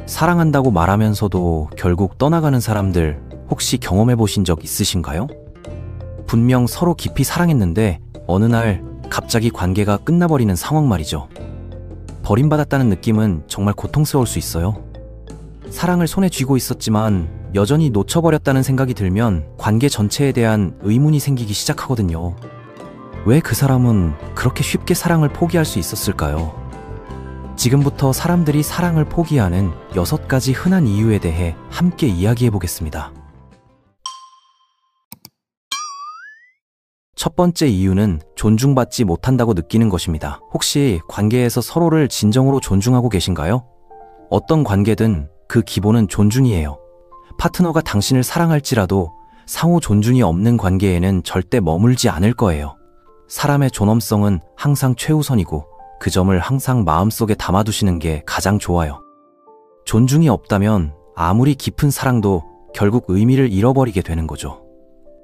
사랑한다고 말하면서도 결국 떠나가는 사람들 혹시 경험해 보신 적 있으신가요? 분명 서로 깊이 사랑했는데 어느 날 갑자기 관계가 끝나버리는 상황 말이죠. 버림받았다는 느낌은 정말 고통스러울 수 있어요. 사랑을 손에 쥐고 있었지만 여전히 놓쳐버렸다는 생각이 들면 관계 전체에 대한 의문이 생기기 시작하거든요. 왜 그 사람은 그렇게 쉽게 사랑을 포기할 수 있었을까요? 지금부터 사람들이 사랑을 포기하는 6가지 흔한 이유에 대해 함께 이야기해 보겠습니다. 첫 번째 이유는 존중받지 못한다고 느끼는 것입니다. 혹시 관계에서 서로를 진정으로 존중하고 계신가요? 어떤 관계든 그 기본은 존중이에요. 파트너가 당신을 사랑할지라도 상호 존중이 없는 관계에는 절대 머물지 않을 거예요. 사람의 존엄성은 항상 최우선이고 그 점을 항상 마음속에 담아두시는 게 가장 좋아요. 존중이 없다면 아무리 깊은 사랑도 결국 의미를 잃어버리게 되는 거죠.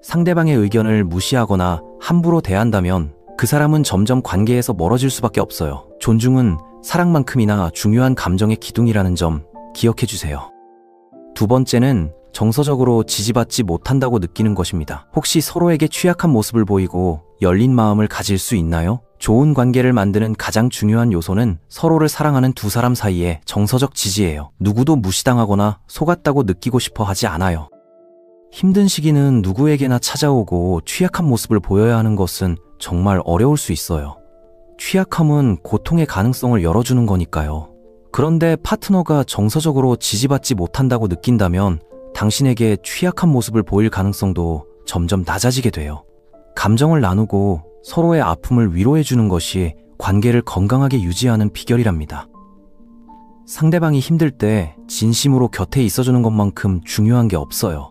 상대방의 의견을 무시하거나 함부로 대한다면 그 사람은 점점 관계에서 멀어질 수밖에 없어요. 존중은 사랑만큼이나 중요한 감정의 기둥이라는 점 기억해 주세요. 두 번째는 정서적으로 지지받지 못한다고 느끼는 것입니다. 혹시 서로에게 취약한 모습을 보이고 열린 마음을 가질 수 있나요? 좋은 관계를 만드는 가장 중요한 요소는 서로를 사랑하는 두 사람 사이의 정서적 지지예요. 누구도 무시당하거나 속았다고 느끼고 싶어 하지 않아요. 힘든 시기는 누구에게나 찾아오고 취약한 모습을 보여야 하는 것은 정말 어려울 수 있어요. 취약함은 고통의 가능성을 열어주는 거니까요. 그런데 파트너가 정서적으로 지지받지 못한다고 느낀다면 당신에게 취약한 모습을 보일 가능성도 점점 낮아지게 돼요. 감정을 나누고 서로의 아픔을 위로해주는 것이 관계를 건강하게 유지하는 비결이랍니다. 상대방이 힘들 때 진심으로 곁에 있어주는 것만큼 중요한 게 없어요.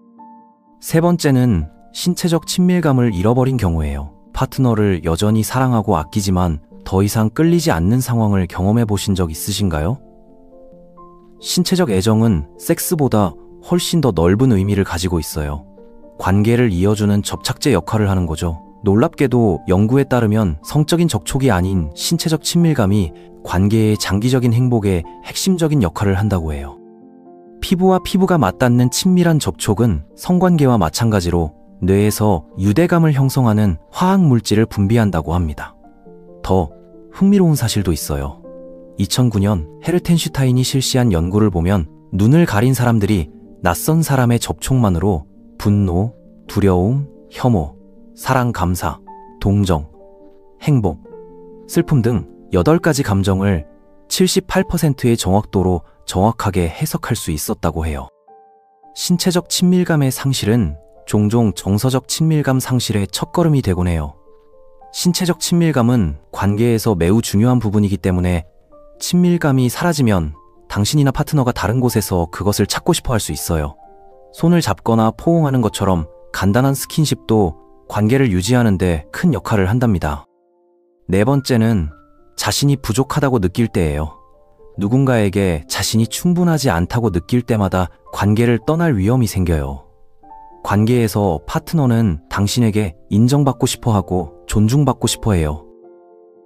세 번째는 신체적 친밀감을 잃어버린 경우예요. 파트너를 여전히 사랑하고 아끼지만 더 이상 끌리지 않는 상황을 경험해 보신 적 있으신가요? 신체적 애정은 섹스보다 훨씬 더 넓은 의미를 가지고 있어요. 관계를 이어주는 접착제 역할을 하는 거죠. 놀랍게도 연구에 따르면 성적인 접촉이 아닌 신체적 친밀감이 관계의 장기적인 행복에 핵심적인 역할을 한다고 해요. 피부와 피부가 맞닿는 친밀한 접촉은 성관계와 마찬가지로 뇌에서 유대감을 형성하는 화학 물질을 분비한다고 합니다. 더 흥미로운 사실도 있어요. 2009년 헤르텐슈타인이 실시한 연구를 보면 눈을 가린 사람들이 낯선 사람의 접촉만으로 분노, 두려움, 혐오, 사랑, 감사, 동정, 행복, 슬픔 등 8가지 감정을 78%의 정확도로 정확하게 해석할 수 있었다고 해요. 신체적 친밀감의 상실은 종종 정서적 친밀감 상실의 첫걸음이 되곤 해요. 신체적 친밀감은 관계에서 매우 중요한 부분이기 때문에 친밀감이 사라지면 당신이나 파트너가 다른 곳에서 그것을 찾고 싶어 할 수 있어요. 손을 잡거나 포옹하는 것처럼 간단한 스킨십도 관계를 유지하는 데 큰 역할을 한답니다. 네 번째는 자신이 부족하다고 느낄 때예요. 누군가에게 자신이 충분하지 않다고 느낄 때마다 관계를 떠날 위험이 생겨요. 관계에서 파트너는 당신에게 인정받고 싶어 하고 존중받고 싶어 해요.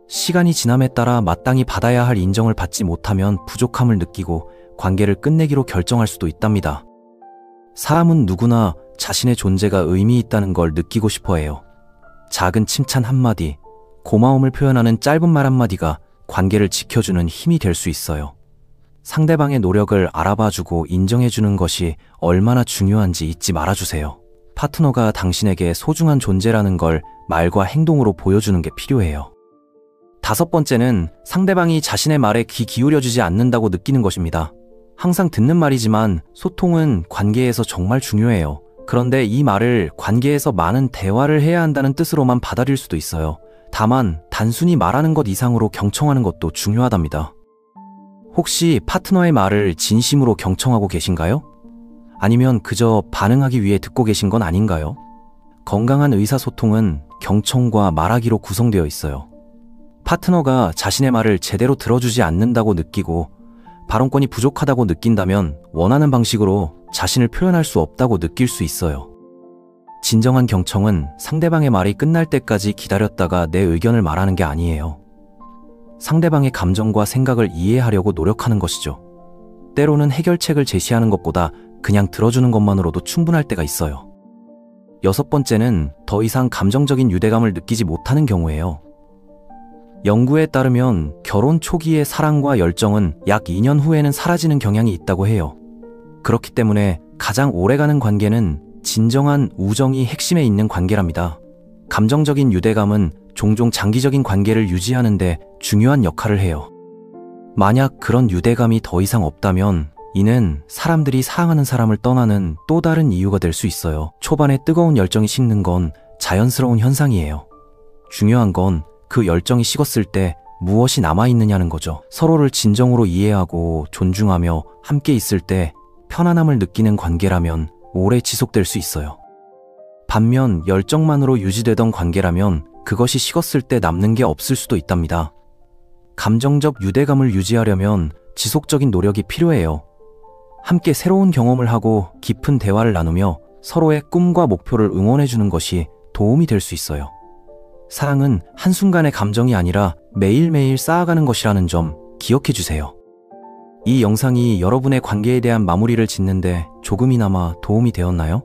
시간이 지남에 따라 마땅히 받아야 할 인정을 받지 못하면 부족함을 느끼고 관계를 끝내기로 결정할 수도 있답니다. 사람은 누구나 자신의 존재가 의미 있다는 걸 느끼고 싶어 해요. 작은 칭찬 한마디, 고마움을 표현하는 짧은 말 한마디가 관계를 지켜주는 힘이 될 수 있어요. 상대방의 노력을 알아봐주고 인정해주는 것이 얼마나 중요한지 잊지 말아주세요. 파트너가 당신에게 소중한 존재라는 걸 말과 행동으로 보여주는 게 필요해요. 다섯 번째는 상대방이 자신의 말에 귀 기울여주지 않는다고 느끼는 것입니다. 항상 듣는 말이지만 소통은 관계에서 정말 중요해요. 그런데 이 말을 관계에서 많은 대화를 해야 한다는 뜻으로만 받아들일 수도 있어요. 다만 단순히 말하는 것 이상으로 경청하는 것도 중요하답니다. 혹시 파트너의 말을 진심으로 경청하고 계신가요? 아니면 그저 반응하기 위해 듣고 계신 건 아닌가요? 건강한 의사소통은 경청과 말하기로 구성되어 있어요. 파트너가 자신의 말을 제대로 들어주지 않는다고 느끼고 발언권이 부족하다고 느낀다면 원하는 방식으로 자신을 표현할 수 없다고 느낄 수 있어요. 진정한 경청은 상대방의 말이 끝날 때까지 기다렸다가 내 의견을 말하는 게 아니에요. 상대방의 감정과 생각을 이해하려고 노력하는 것이죠. 때로는 해결책을 제시하는 것보다 그냥 들어주는 것만으로도 충분할 때가 있어요. 6번째는 더 이상 감정적인 유대감을 느끼지 못하는 경우예요. 연구에 따르면 결혼 초기의 사랑과 열정은 약 2년 후에는 사라지는 경향이 있다고 해요. 그렇기 때문에 가장 오래가는 관계는 진정한 우정이 핵심에 있는 관계랍니다. 감정적인 유대감은 종종 장기적인 관계를 유지하는 데 중요한 역할을 해요. 만약 그런 유대감이 더 이상 없다면 이는 사람들이 사랑하는 사람을 떠나는 또 다른 이유가 될 수 있어요. 초반에 뜨거운 열정이 식는 건 자연스러운 현상이에요. 중요한 건 그 열정이 식었을 때 무엇이 남아있느냐는 거죠. 서로를 진정으로 이해하고 존중하며 함께 있을 때 편안함을 느끼는 관계라면 오래 지속될 수 있어요. 반면 열정만으로 유지되던 관계라면 그것이 식었을 때 남는 게 없을 수도 있답니다. 감정적 유대감을 유지하려면 지속적인 노력이 필요해요. 함께 새로운 경험을 하고 깊은 대화를 나누며 서로의 꿈과 목표를 응원해주는 것이 도움이 될 수 있어요. 사랑은 한순간의 감정이 아니라 매일매일 쌓아가는 것이라는 점 기억해 주세요. 이 영상이 여러분의 관계에 대한 마무리를 짓는데 조금이나마 도움이 되었나요?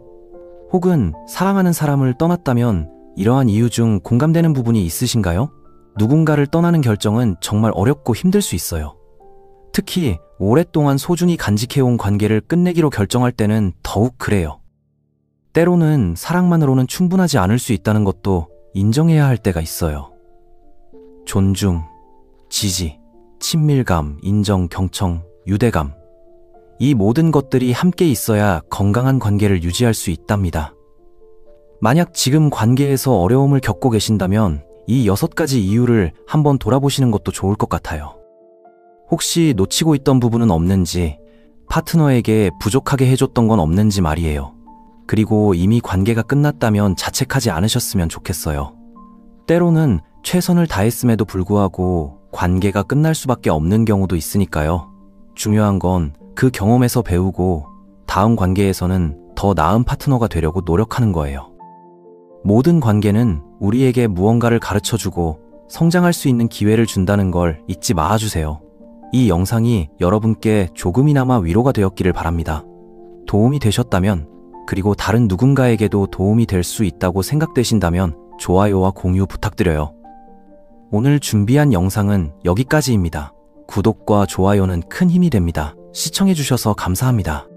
혹은 사랑하는 사람을 떠났다면 이러한 이유 중 공감되는 부분이 있으신가요? 누군가를 떠나는 결정은 정말 어렵고 힘들 수 있어요. 특히 오랫동안 소중히 간직해온 관계를 끝내기로 결정할 때는 더욱 그래요. 때로는 사랑만으로는 충분하지 않을 수 있다는 것도 인정해야 할 때가 있어요. 존중, 지지, 친밀감, 인정, 경청, 유대감. 이 모든 것들이 함께 있어야 건강한 관계를 유지할 수 있답니다. 만약 지금 관계에서 어려움을 겪고 계신다면 이 6가지 이유를 한번 돌아보시는 것도 좋을 것 같아요. 혹시 놓치고 있던 부분은 없는지, 파트너에게 부족하게 해줬던 건 없는지 말이에요. 그리고 이미 관계가 끝났다면 자책하지 않으셨으면 좋겠어요. 때로는 최선을 다했음에도 불구하고 관계가 끝날 수밖에 없는 경우도 있으니까요. 중요한 건 그 경험에서 배우고 다음 관계에서는 더 나은 파트너가 되려고 노력하는 거예요. 모든 관계는 우리에게 무언가를 가르쳐주고 성장할 수 있는 기회를 준다는 걸 잊지 말아주세요. 이 영상이 여러분께 조금이나마 위로가 되었기를 바랍니다. 도움이 되셨다면, 그리고 다른 누군가에게도 도움이 될 수 있다고 생각되신다면 좋아요와 공유 부탁드려요. 오늘 준비한 영상은 여기까지입니다. 구독과 좋아요는 큰 힘이 됩니다. 시청해주셔서 감사합니다.